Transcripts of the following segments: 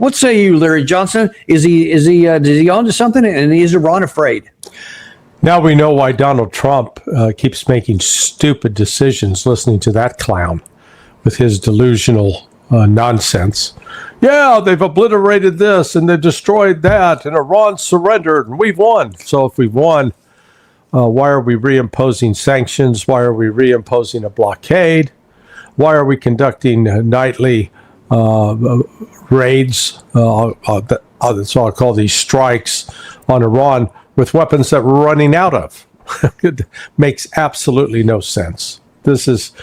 What say you, Larry Johnson? Is he onto something? And is Iran afraid? Now we know why Donald Trump keeps making stupid decisions, listening to that clown with his delusional nonsense. Yeah, they've obliterated this and they've destroyed that, and Iran surrendered and we've won. So if we've won, why are we reimposing sanctions? Why are we reimposing a blockade? Why are we conducting nightly raids, that's all I call these strikes on Iran, with weapons that we're running out of? It makes absolutely no sense. This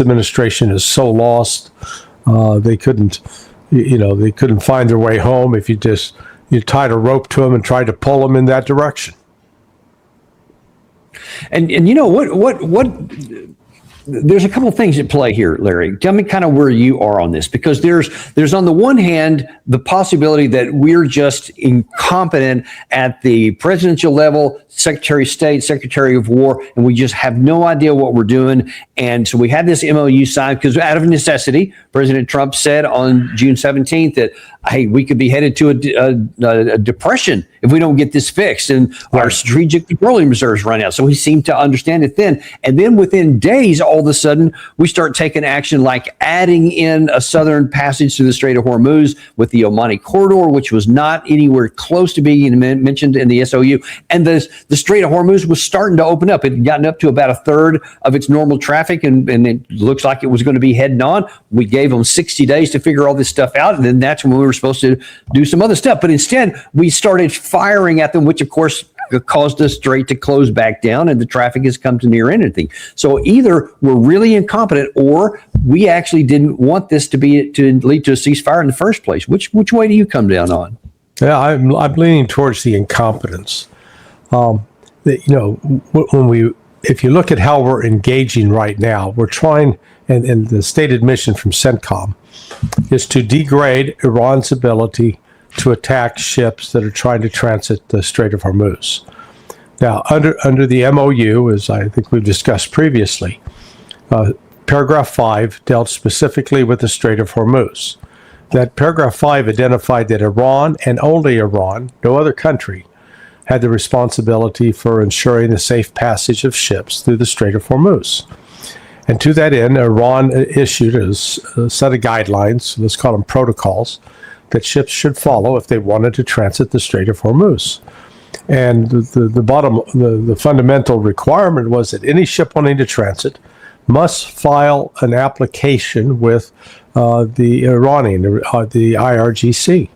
administration is so lost. They couldn't find their way home if you tied a rope to them and tried to pull them in that direction. And you know what there's a couple of things at play here, Larry. Tell me kind of where you are on this, because there's on the one hand the possibility that we're just incompetent at the presidential level, Secretary of State, Secretary of War, and we just have no idea what we're doing. And so we had this MOU signed because out of necessity, President Trump said on June 17th that, hey, we could be headed to a depression if we don't get this fixed, and our strategic petroleum reserves run out. So he seemed to understand it then. And then within days, all of a sudden, we start taking action like adding in a southern passage through the Strait of Hormuz with the Omani corridor, which was not anywhere close to being mentioned in the SOU. And the Strait of Hormuz was starting to open up. It had gotten up to about a third of its normal traffic, and it looks like it was going to be heading on. We gave them 60 days to figure all this stuff out, and then that's when we were supposed to do some other stuff. But instead, we started firing at them, which, of course, caused the strait to close back down, and the traffic has come to near anything. So either we're really incompetent, or we actually didn't want this to lead to a ceasefire in the first place. Which way do you come down on? Yeah, I'm leaning towards the incompetence. If you look at how we're engaging right now, we're trying, and the stated mission from CENTCOM is to degrade Iran's ability to attack ships that are trying to transit the Strait of Hormuz. Now, under the MOU, as I think we've discussed previously, paragraph 5 dealt specifically with the Strait of Hormuz. That paragraph 5 identified that Iran, and only Iran, no other country, had the responsibility for ensuring the safe passage of ships through the Strait of Hormuz. And to that end, Iran issued a set of guidelines, let's call them protocols, that ships should follow if they wanted to transit the Strait of Hormuz. And the fundamental requirement was that any ship wanting to transit must file an application with the Iranian, the IRGC.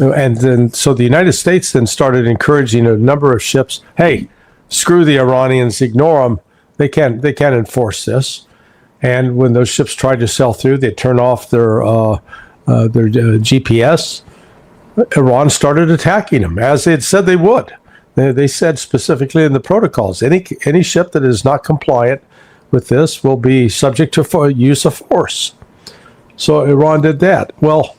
And then, so the United States then started encouraging a number of ships, hey, screw the Iranians, ignore them. They can't enforce this. And when those ships tried to sail through, they turn off their GPS. Iran started attacking them, as they had said they would. They said specifically in the protocols, any ship that is not compliant with this will be subject to use of force. So Iran did that. Well,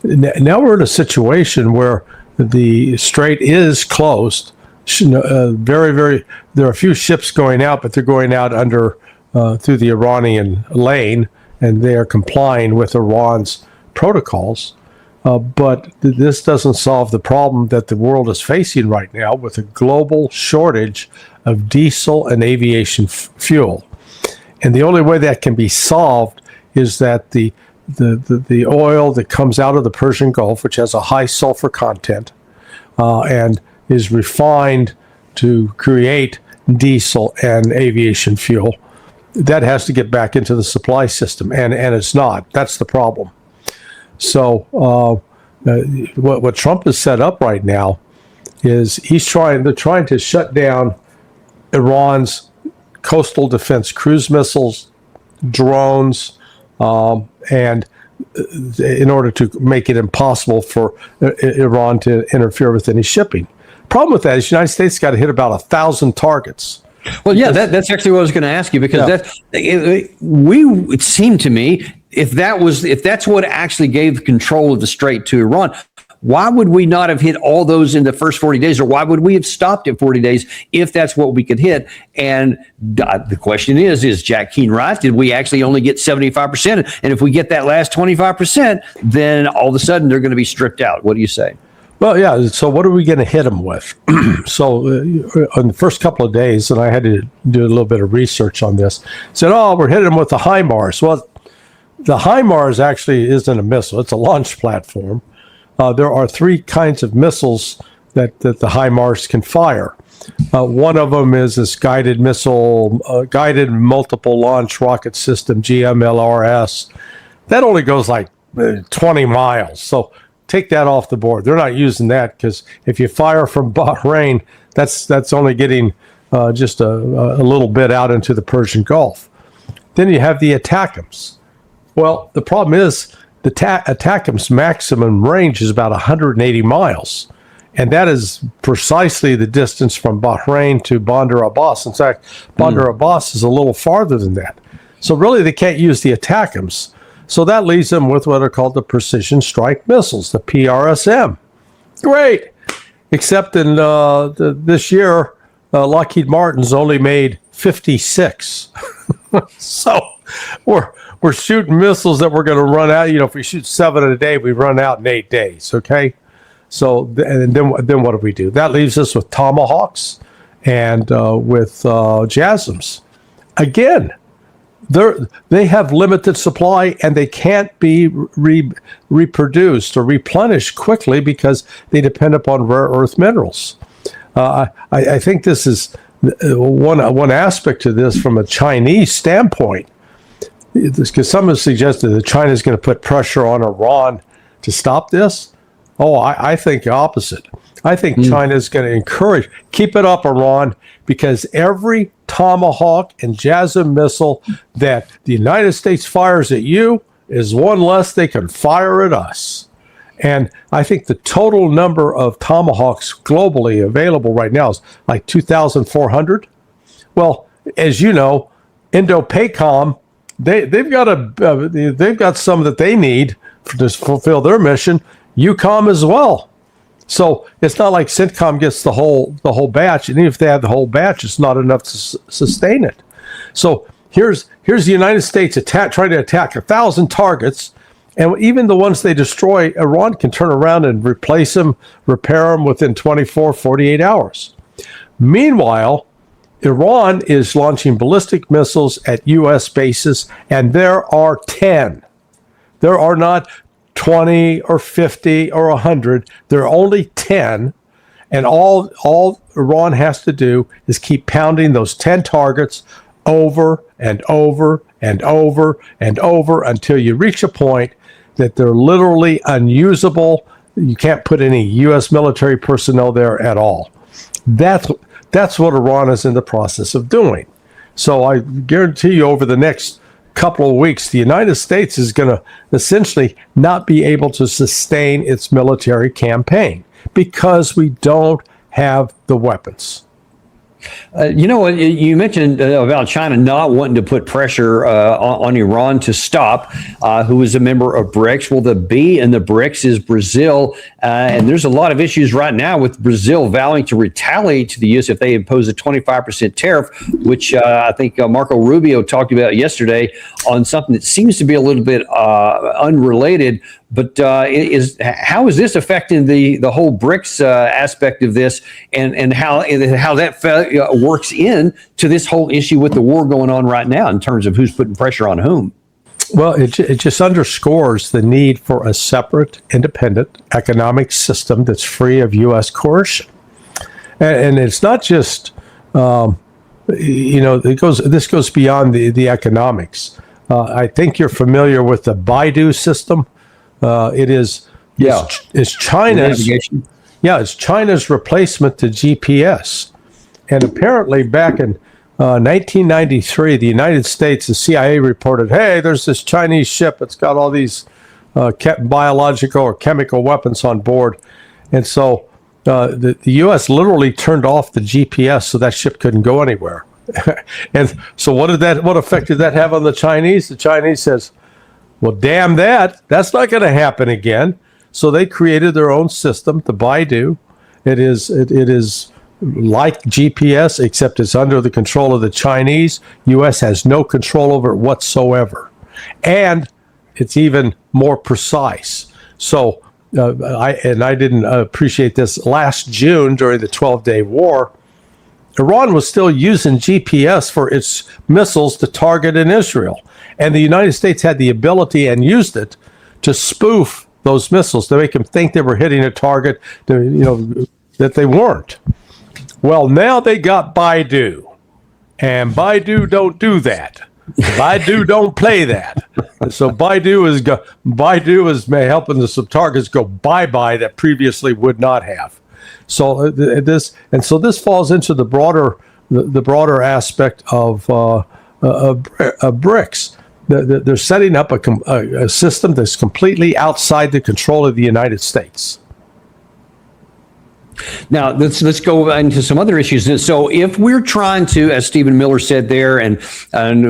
now we're in a situation where the strait is closed. There are a few ships going out, but they're going out through the Iranian lane, and they are complying with Iran's protocols. But this doesn't solve the problem that the world is facing right now with a global shortage of diesel and aviation fuel. And the only way that can be solved is that the oil that comes out of the Persian Gulf, which has a high sulfur content, and is refined to create diesel and aviation fuel, that has to get back into the supply system, and it's not. That's the problem. So what Trump has set up right now is they're trying to shut down Iran's coastal defense cruise missiles, drones, and in order to make it impossible for Iran to interfere with any shipping. Problem with that is the United States got to hit about 1,000 targets. Well, yeah, that's actually what I was going to ask you, because it seemed to me if that's what actually gave control of the strait to Iran, Why would we not have hit all those in the first 40 days? Or why would we have stopped at 40 days if that's what we could hit? And the question is Jack Keane right? Did we actually only get 75%? And if we get that last 25%, then all of a sudden they're going to be stripped out. What do you say? Well, yeah. So what are we going to hit them with? So on the first couple of days, and I had to do a little bit of research on this, said, oh, we're hitting them with the HIMARS. Well, the HIMARS actually isn't a missile. It's a launch platform. There are three kinds of missiles that the HIMARS can fire. One of them is this guided missile, guided multiple launch rocket system, GMLRS. That only goes like 20 miles. So take that off the board. They're not using that because if you fire from Bahrain, that's only getting just a little bit out into the Persian Gulf. Then you have the ATACMS. Well, the problem is the ATACMS maximum range is about 180 miles. And that is precisely the distance from Bahrain to Bandar Abbas. In fact, Bandar Abbas is a little farther than that. So really, they can't use the ATACMS. So that leaves them with what are called the precision strike missiles, the PRSM. Great. Except in this year, Lockheed Martin's only made 56. So we're shooting missiles that we're going to run out. If we shoot 7 a day, we run out in 8 days. Okay. So and then what do? That leaves us with Tomahawks and with JASSMs. Again, they have limited supply and they can't be reproduced or replenished quickly because they depend upon rare earth minerals. I think this is one aspect to this from a Chinese standpoint, because some have suggested that China is going to put pressure on Iran to stop this. Oh, I think the opposite. I think China is going to encourage, keep it up, Iran, because every Tomahawk and JASSM missile that the United States fires at you is one less they can fire at us. And I think the total number of Tomahawks globally available right now is like 2,400. Well, as you know, Indo-PACOM, they've got some that they need to fulfill their mission. UCOM as well. So it's not like CENTCOM gets the whole batch, and even if they have the whole batch, it's not enough to sustain it. So here's the United States trying to attack 1,000 targets, and even the ones they destroy, Iran can turn around and replace them, repair them within 24, 48 hours. Meanwhile, Iran is launching ballistic missiles at U.S. bases, and there are 10. There are not 20 or 50 or 100. There are only 10. And all Iran has to do is keep pounding those 10 targets over and over and over and over until you reach a point that they're literally unusable. You can't put any U.S. military personnel there at all. That's what Iran is in the process of doing. So I guarantee you over the next couple of weeks, the United States is going to essentially not be able to sustain its military campaign because we don't have the weapons. You mentioned about China not wanting to put pressure on Iran to stop, who is a member of BRICS. Well, the B in the BRICS is Brazil. And there's a lot of issues right now with Brazil vowing to retaliate to the U.S. if they impose a 25% tariff, which I think Marco Rubio talked about yesterday on something that seems to be a little bit unrelated. But how is this affecting the whole BRICS aspect of this, and how that works in to this whole issue with the war going on right now in terms of who's putting pressure on whom? Well, it just underscores the need for a separate, independent economic system that's free of U.S. coercion, and it's not just this goes beyond the economics. I think you're familiar with the Baidu system. It's China's it's China's replacement to GPS. And apparently back in 1993, the United States, the CIA reported, hey, there's this Chinese ship. It's got all these biological or chemical weapons on board. And so the U.S. literally turned off the GPS so that ship couldn't go anywhere. And so what effect did that have on the Chinese? The Chinese says, well, damn that. That's not going to happen again. So they created their own system, the Baidu. It is like GPS, except it's under the control of the Chinese. U.S. has no control over it whatsoever. And it's even more precise. So I didn't appreciate this. Last June, during the 12-day war, Iran was still using GPS for its missiles to target in Israel. And the United States had the ability and used it to spoof those missiles, to make them think they were hitting a target, that they weren't. Well, now they got Baidu, and Baidu don't do that. Baidu don't play that. So Baidu is helping the targets go bye-bye that previously would not have. So this falls into the broader aspect of BRICS. They're setting up a system that's completely outside the control of the United States. Now, let's go into some other issues. So if we're trying to, as Stephen Miller said there, and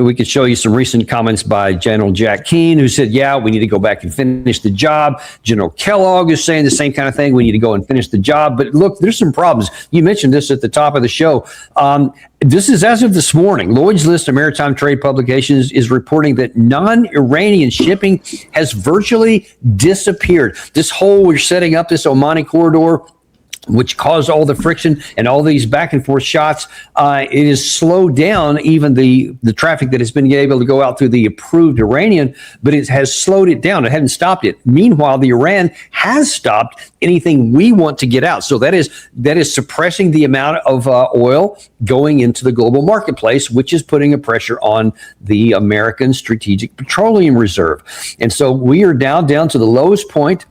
we could show you some recent comments by General Jack Keane, who said, yeah, we need to go back and finish the job. General Kellogg is saying the same kind of thing. We need to go and finish the job. But look, there's some problems. You mentioned this at the top of the show. This is as of this morning. Lloyd's List of Maritime Trade Publications is reporting that non-Iranian shipping has virtually disappeared. We're setting up this Omani corridor, which caused all the friction and all these back and forth shots. It has slowed down even the traffic that has been able to go out through the approved Iranian, but it has slowed it down. It hadn't stopped it. Meanwhile, the Iran has stopped anything we want to get out. So that is suppressing the amount of oil going into the global marketplace, which is putting a pressure on the American Strategic Petroleum Reserve. And so we are down to the lowest point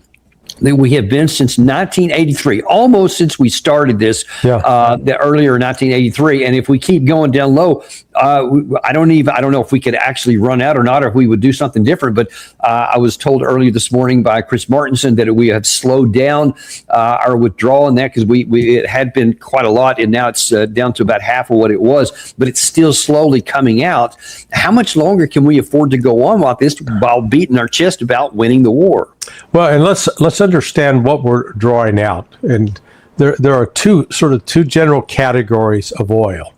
that we have been since 1983, almost since we started this, the earlier 1983. And if we keep going down low, I don't know if we could actually run out or not, or if we would do something different. But I was told earlier this morning by Chris Martinson that we have slowed down our withdrawal in that, because it had been quite a lot, and now it's down to about half of what it was, but it's still slowly coming out. How much longer can we afford to go on like this while beating our chest about winning the war? Well, and let's understand what we're drawing out. And there are two general categories of oil.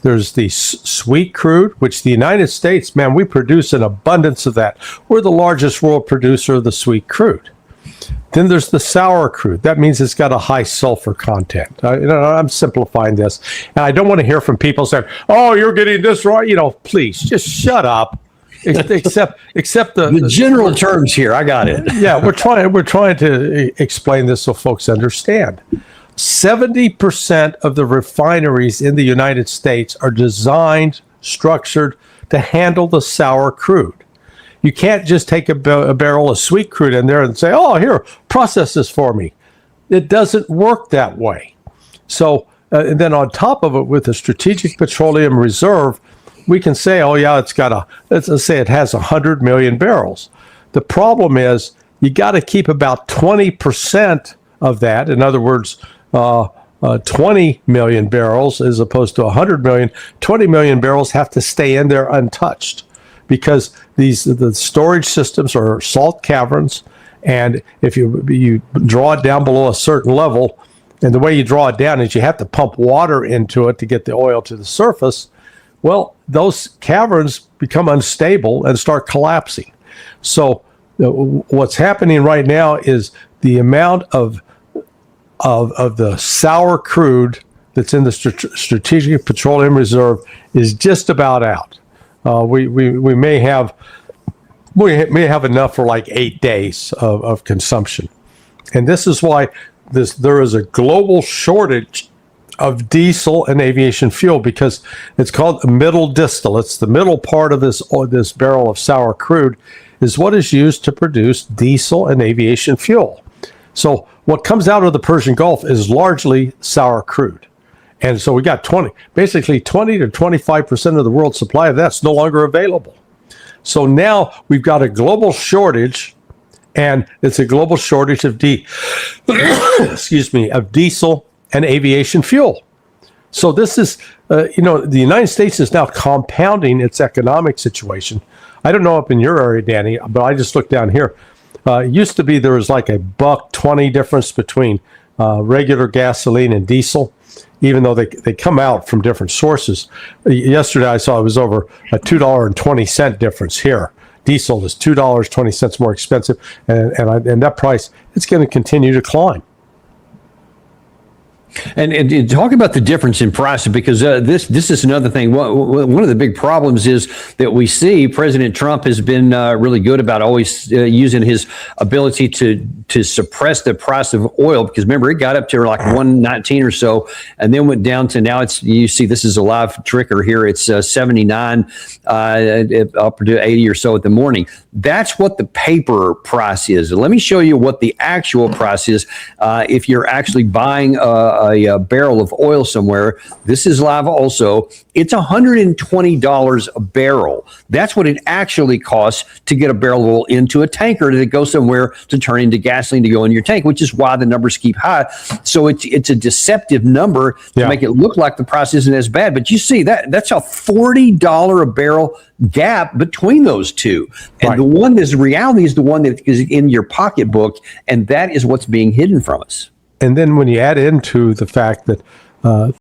There's the sweet crude, which the United States, man, we produce an abundance of that. We're the largest world producer of the sweet crude. Then there's the sour crude. That means it's got a high sulfur content. I'm simplifying this. And I don't want to hear from people saying, oh, you're getting this right. Please just shut up. Except the general terms here. I got it. Yeah, we're trying to explain this so folks understand. 70% of the refineries in the United States are designed, structured to handle the sour crude. You can't just take a barrel of sweet crude in there and say, oh, here, process this for me. It doesn't work that way. So, and then on top of it, with the Strategic Petroleum Reserve, we can say, oh yeah, let's say it has 100 million barrels. The problem is you got to keep about 20% of that. In other words, 20 million barrels as opposed to 100 million. 20 million barrels have to stay in there untouched, because the storage systems are salt caverns, and if you draw it down below a certain level, and the way you draw it down is you have to pump water into it to get the oil to the surface. Well, those caverns become unstable and start collapsing. So what's happening right now is the amount of the sour crude that's in the Strategic Petroleum Reserve is just about out. We may have enough for like 8 days of consumption, and this is why there is a global shortage of diesel and aviation fuel, because it's called middle distillates. The middle part of this barrel of sour crude is what is used to produce diesel and aviation fuel. So what comes out of the Persian Gulf is largely sour crude. And so we got 20 to 25% of the world's supply of that's no longer available. So now we've got a global shortage, and it's a global shortage of diesel and aviation fuel. So this is, the United States is now compounding its economic situation. I don't know up in your area, Danny, but I just looked down here. It used to be there was like $1.20 difference between regular gasoline and diesel, even though they come out from different sources. Yesterday I saw it was over a $2.20 difference here. Diesel is $2.20 more expensive, and that price, it's going to continue to climb. And talk about the difference in price, because this is another thing. One of the big problems is that we see President Trump has been really good about always using his ability to suppress the price of oil, because remember, it got up to like 119 or so, and then went down to, now it's, you see this is a live ticker here, it's 79 up to 80 or so at the morning. That's what the paper price is. Let me show you what the actual price is if you're actually buying a barrel of oil somewhere. This is live also. It's $120 a barrel. That's what it actually costs to get a barrel of oil into a tanker to go somewhere to turn into gasoline to go in your tank, which is why the numbers keep high. So it's a deceptive number to make it look like the price isn't as bad. But you see that's a $40 a barrel gap between those two. And the one that's reality is the one that is in your pocketbook, and that is what's being hidden from us. And then when you add into the fact that